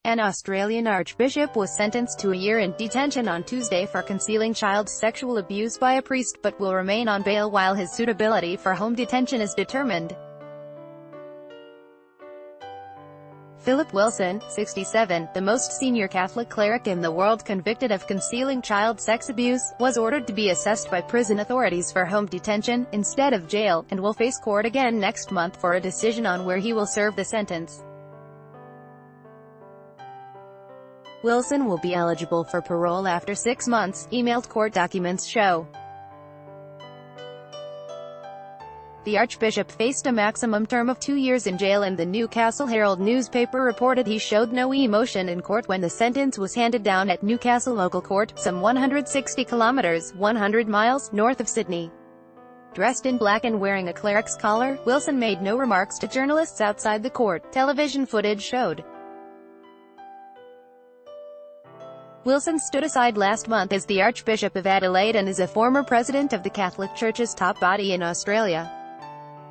An Australian archbishop was sentenced to a year in detention on Tuesday for concealing child sexual abuse by a priest, but will remain on bail while his suitability for home detention is determined. Philip Wilson, 67, the most senior Catholic cleric in the world convicted of concealing child sex abuse, was ordered to be assessed by prison authorities for home detention, instead of jail, and will face court again next month for a decision on where he will serve the sentence. Wilson will be eligible for parole after 6 months, emailed court documents show. The Archbishop faced a maximum term of 2 years in jail, and the Newcastle Herald newspaper reported he showed no emotion in court when the sentence was handed down at Newcastle Local Court, some 160 kilometers (100 miles) north of Sydney. Dressed in black and wearing a cleric's collar, Wilson made no remarks to journalists outside the court, television footage showed. Wilson stood aside last month as the Archbishop of Adelaide and is a former president of the Catholic Church's top body in Australia.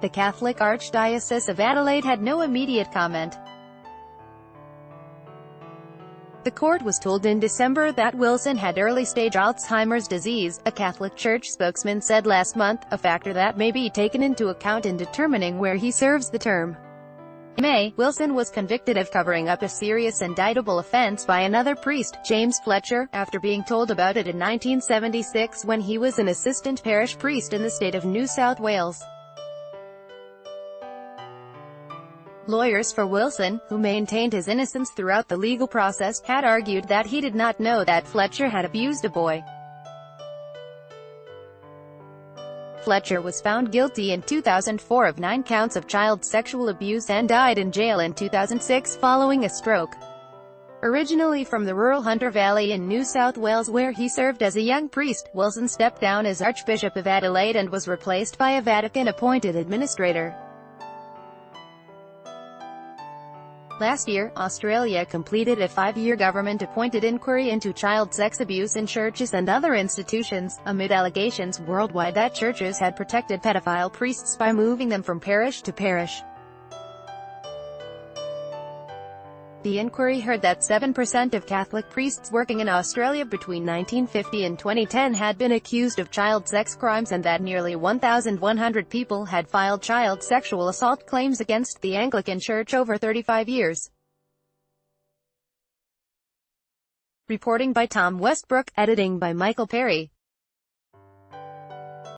The Catholic Archdiocese of Adelaide had no immediate comment. The court was told in December that Wilson had early-stage Alzheimer's disease, a Catholic Church spokesman said last month, a factor that may be taken into account in determining where he serves the term. In May, Wilson was convicted of covering up a serious indictable offense by another priest, James Fletcher, after being told about it in 1976 when he was an assistant parish priest in the state of New South Wales. Lawyers for Wilson, who maintained his innocence throughout the legal process, had argued that he did not know that Fletcher had abused a boy. Fletcher was found guilty in 2004 of 9 counts of child sexual abuse and died in jail in 2006 following a stroke. Originally from the rural Hunter Valley in New South Wales where he served as a young priest, Wilson stepped down as Archbishop of Adelaide and was replaced by a Vatican-appointed administrator. Last year, Australia completed a 5-year government-appointed inquiry into child sex abuse in churches and other institutions, amid allegations worldwide that churches had protected pedophile priests by moving them from parish to parish. The inquiry heard that 7% of Catholic priests working in Australia between 1950 and 2010 had been accused of child sex crimes, and that nearly 1,100 people had filed child sexual assault claims against the Anglican Church over 35 years. Reporting by Tom Westbrook, editing by Michael Perry.